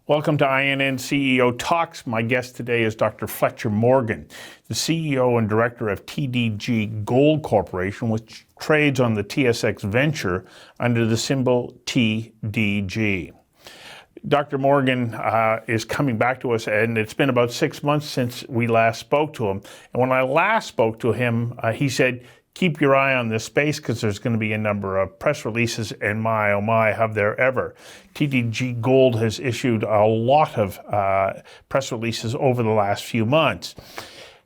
Welcome to INN CEO Talks. My guest today is Dr. Fletcher Morgan, the CEO and director of TDG Gold Corporation, which trades on the TSX Venture under the symbol TDG. Dr. Morgan is coming back to us, and it's been about 6 months since we last spoke to him. And when I last spoke to him, he said, keep your eye on this space because there's going to be a number of press releases, and my, oh my, have there ever. TDG Gold has issued a lot of press releases over the last few months.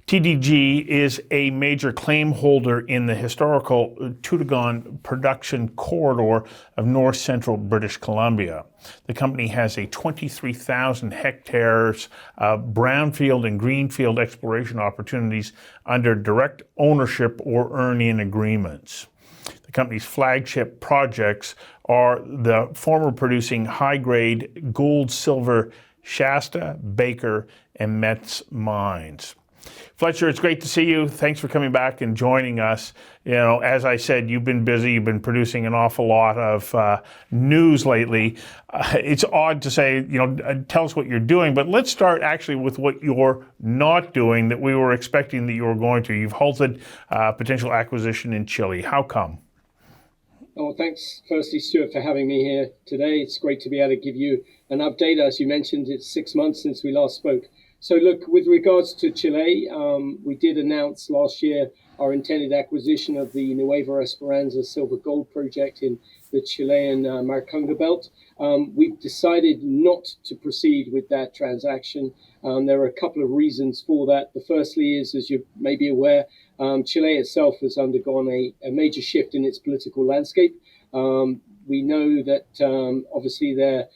TDG is a major claim holder in the historical Toodoggone production corridor of north central British Columbia. The company has a 23,000 hectares brownfield and greenfield exploration opportunities under direct ownership or earn-in agreements. The company's flagship projects are the former producing high-grade gold, silver, Shasta, Baker, and Metz mines. Fletcher, it's great to see you. Thanks for coming back and joining us. You know, as I said, you've been busy. You've been producing an awful lot of news lately. It's odd to say, you know, tell us what you're doing, but let's start actually with what you're not doing that we were expecting that you were going to. You've halted potential acquisition in Chile. How come? Oh, thanks, firstly, Stuart, for having me here today. It's great to be able to give you an update. As you mentioned, it's 6 months since we last spoke. So look, with regards to Chile, we did announce last year our intended acquisition of the Nueva Esperanza silver gold project in the Chilean Maricunga belt. We've decided not to proceed with that transaction. There are a couple of reasons for that. The firstly is, as you may be aware, Chile itself has undergone a major shift in its political landscape. We know that obviously the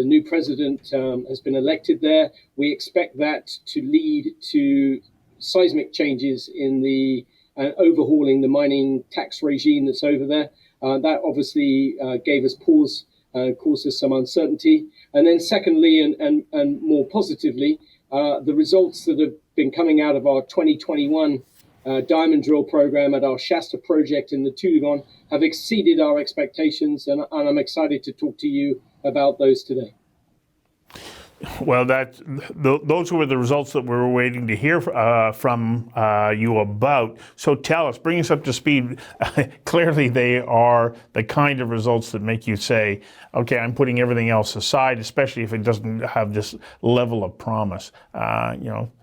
new president has been elected there. We expect that to lead to seismic changes in the overhauling the mining tax regime that's over there. That obviously gave us pause, caused us some uncertainty. And then secondly, and more positively, the results that have been coming out of our 2021 diamond drill program at our Shasta project in the Toodoggone have exceeded our expectations, and I'm excited to talk to you about those today. Well, those were the results that we were waiting to hear from you about. So tell us, bring us up to speed. Clearly, they are the kind of results that make you say, okay, I'm putting everything else aside, especially if it doesn't have this level of promise.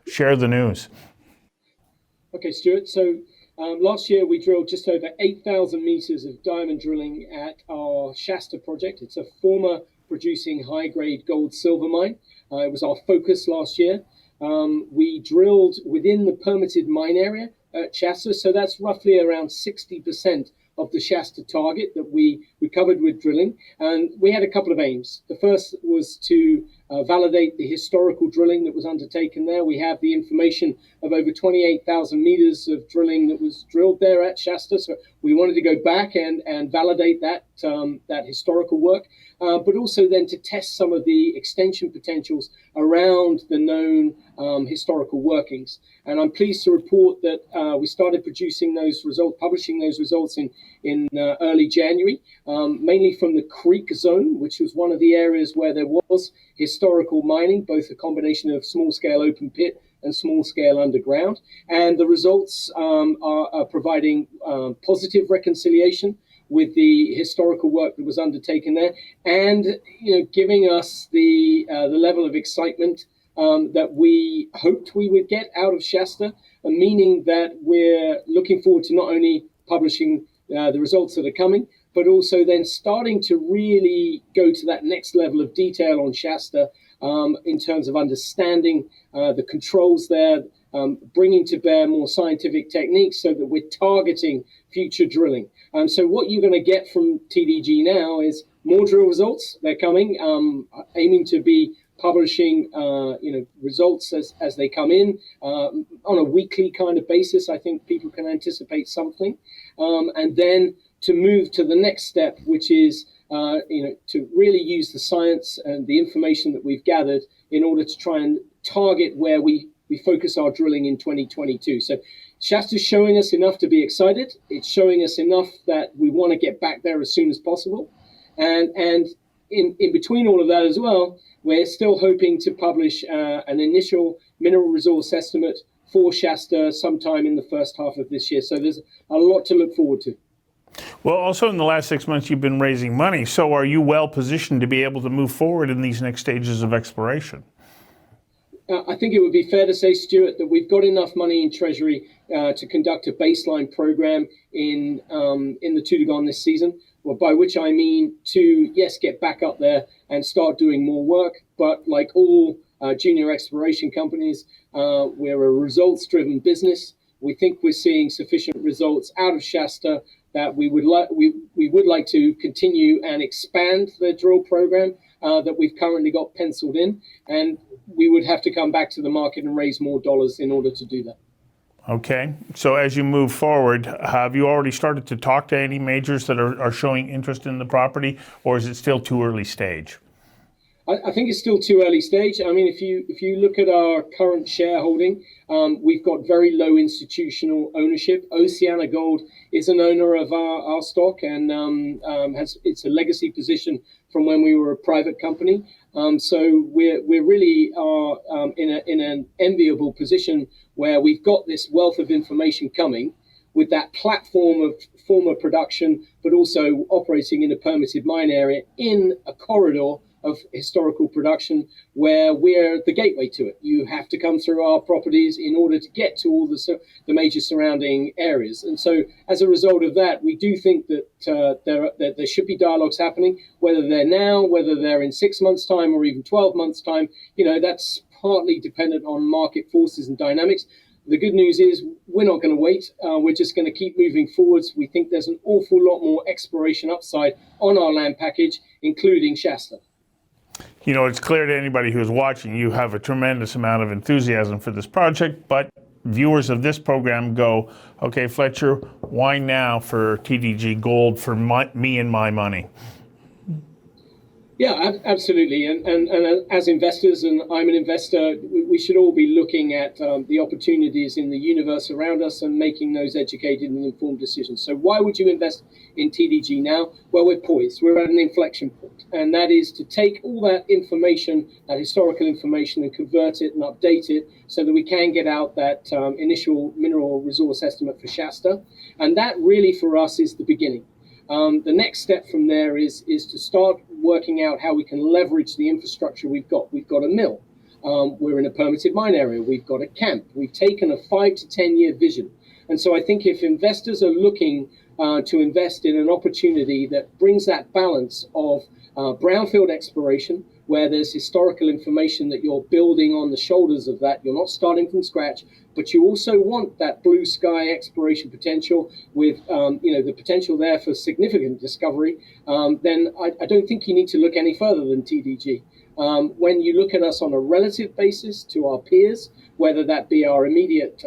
Share the news. Okay, Stuart. So last year we drilled just over 8,000 meters of diamond drilling at our Shasta project. It's a former producing high-grade gold-silver mine. It was our focus last year. We drilled within the permitted mine area at Shasta, so that's roughly around 60% of the Shasta target that we covered with drilling. And we had a couple of aims. The first was to validate the historical drilling that was undertaken there. We have the information of over 28,000 meters of drilling that was drilled there at Shasta. So we wanted to go back and validate that historical work, but also then to test some of the extension potentials around the known historical workings. And I'm pleased to report that we started producing those results, publishing those results in early January, mainly from the Creek Zone, which was one of the areas where there was historical mining, both a combination of small-scale open pit and small-scale underground. And the results are providing positive reconciliation with the historical work that was undertaken there, and giving us the level of excitement that we hoped we would get out of Shasta, meaning that we're looking forward to not only publishing the results that are coming, but also then starting to really go to that next level of detail on Shasta in terms of understanding the controls there, bringing to bear more scientific techniques so that we're targeting future drilling. So what you're going to get from TDG now is more drill results. They're coming, aiming to be publishing results as they come in on a weekly kind of basis. I think people can anticipate something, and then to move to the next step, which is to really use the science and the information that we've gathered in order to try and target where we focus our drilling in 2022. So Shasta's showing us enough to be excited. It's showing us enough that we want to get back there as soon as possible. And in between all of that as well, we're still hoping to publish an initial mineral resource estimate for Shasta sometime in the first half of this year. So there's a lot to look forward to. Well, also in the last 6 months, you've been raising money. So are you well positioned to be able to move forward in these next stages of exploration? I think it would be fair to say, Stuart, that we've got enough money in Treasury to conduct a baseline program in the Toodoggone this season. Well, by which I mean to, yes, get back up there and start doing more work. But like all junior exploration companies, we're a results-driven business. We think we're seeing sufficient results out of Shasta that we would like to continue and expand the drill program that we've currently got penciled in, and we would have to come back to the market and raise more dollars in order to do that. Okay, so as you move forward, have you already started to talk to any majors that are showing interest in the property, or is it still too early stage? I think it's still too early stage. I mean, if you look at our current shareholding, we've got very low institutional ownership. Oceana Gold is an owner of our stock, and it's a legacy position from when we were a private company. So we really are in an enviable position where we've got this wealth of information coming with that platform of former production, but also operating in a permitted mine area in a corridor of historical production where we're the gateway to it. You have to come through our properties in order to get to all the major surrounding areas. And so as a result of that, we do think that there should be dialogues happening, whether they're now, whether they're in 6 months' time or even 12 months' time. That's partly dependent on market forces and dynamics. The good news is we're not going to wait. We're just going to keep moving forwards. We think there's an awful lot more exploration upside on our land package, including Shasta. It's clear to anybody who's watching, you have a tremendous amount of enthusiasm for this project, but viewers of this program go, okay, Fletcher, why now for TDG Gold for me and my money? Yeah, absolutely. And as investors, and I'm an investor, we should all be looking at the opportunities in the universe around us and making those educated and informed decisions. So why would you invest in TDG now? Well, we're poised. We're at an inflection point. And that is to take all that information, that historical information, and convert it and update it so that we can get out that initial mineral resource estimate for Shasta. And that really for us is the beginning. The next step from there is to start working out how we can leverage the infrastructure we've got. We've got a mill. We're in a permitted mine area. We've got a camp. We've taken a 5 to 10 year vision. And so I think if investors are looking to invest in an opportunity that brings that balance of brownfield exploration, where there's historical information that you're building on the shoulders of that, you're not starting from scratch, but you also want that blue sky exploration potential with the potential there for significant discovery, then I don't think you need to look any further than TDG. When you look at us on a relative basis to our peers, whether that be our immediate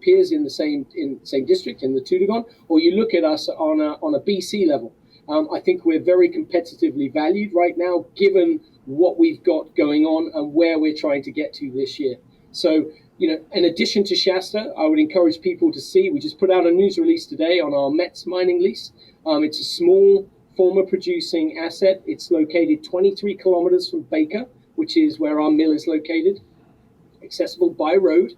peers in the same district in the Toodoggone, or you look at us on a BC level, I think we're very competitively valued right now, given what we've got going on and where we're trying to get to this year. So, in addition to Shasta, I would encourage people to see, we just put out a news release today on our Metz mining lease. It's a small former producing asset. It's located 23 kilometers from Baker, which is where our mill is located, accessible by road.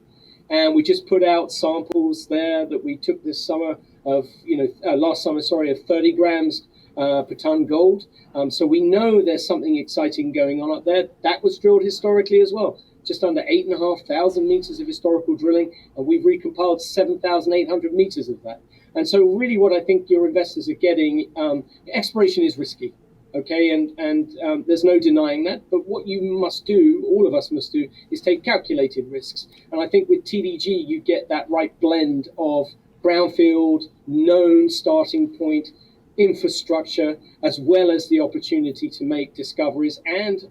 And we just put out samples there that we took this summer of, last summer, of 30 grams per tonne gold. So we know there's something exciting going on up there. That was drilled historically as well. Just under 8,500 meters of historical drilling, and we've recompiled 7,800 meters of that. And so really what I think your investors are getting, exploration is risky, okay? And there's no denying that. But what you must do, all of us must do, is take calculated risks. And I think with TDG, you get that right blend of brownfield, known starting point, infrastructure, as well as the opportunity to make discoveries. And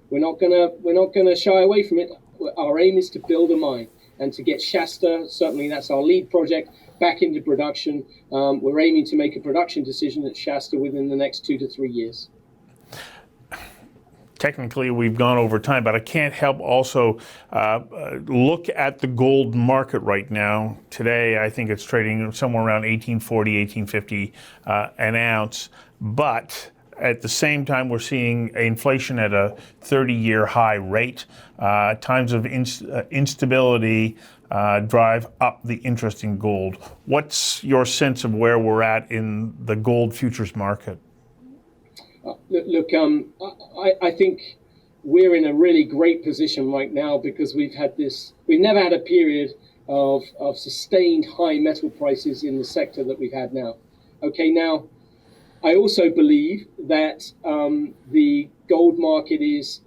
we're not gonna shy away from it. Our aim is to build a mine and to get Shasta, certainly that's our lead project, back into production. We're aiming to make a production decision at Shasta within the next 2 to 3 years. Technically, we've gone over time, but I can't help also look at the gold market right now. Today, I think it's trading somewhere around $18.40, $18.50 an ounce. But at the same time, we're seeing inflation at a 30-year high rate. Times of instability drive up the interest in gold. What's your sense of where we're at in the gold futures market? I think we're in a really great position right now because we've never had a period of sustained high metal prices in the sector that we've had now. Okay, now, I also believe that the gold market is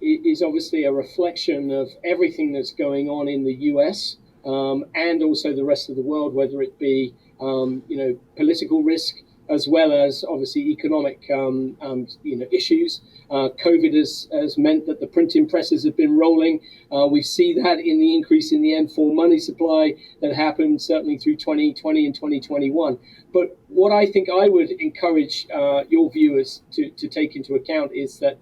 obviously a reflection of everything that's going on in the US and also the rest of the world, whether it be political risk as well as obviously economic issues. COVID has meant that the printing presses have been rolling. We see that in the increase in the M4 money supply that happened certainly through 2020 and 2021. But what I think I would encourage your viewers to take into account is that,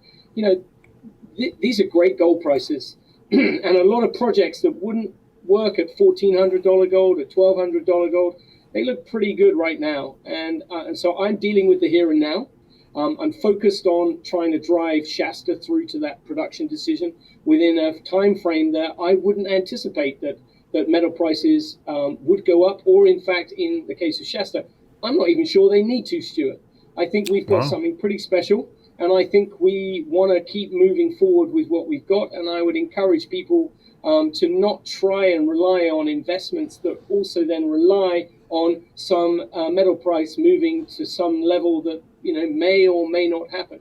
these are great gold prices and a lot of projects that wouldn't work at $1,400 gold, at $1,200 gold, they look pretty good right now. And so I'm dealing with the here and now. I'm focused on trying to drive Shasta through to that production decision within a time frame that I wouldn't anticipate that metal prices would go up, or in fact, in the case of Shasta, I'm not even sure they need to, Stuart. I think we've got something pretty special, and I think we want to keep moving forward with what we've got, and I would encourage people to not try and rely on investments that also then rely on some metal price moving to some level that may or may not happen.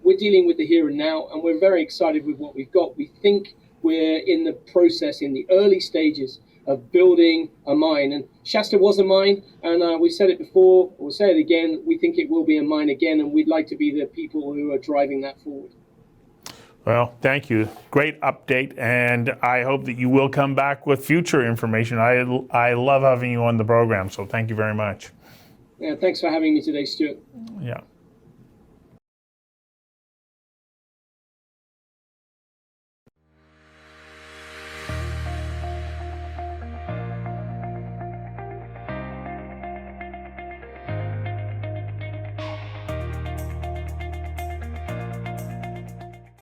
We're dealing with the here and now, and we're very excited with what we've got. We think we're in the process, in the early stages of building a mine. And Shasta was a mine, and we said it before, we'll say it again, we think it will be a mine again, and we'd like to be the people who are driving that forward. Well, thank you. Great update, and I hope that you will come back with future information. I love having you on the program, so thank you very much. Yeah, thanks for having me today, Stuart. Yeah.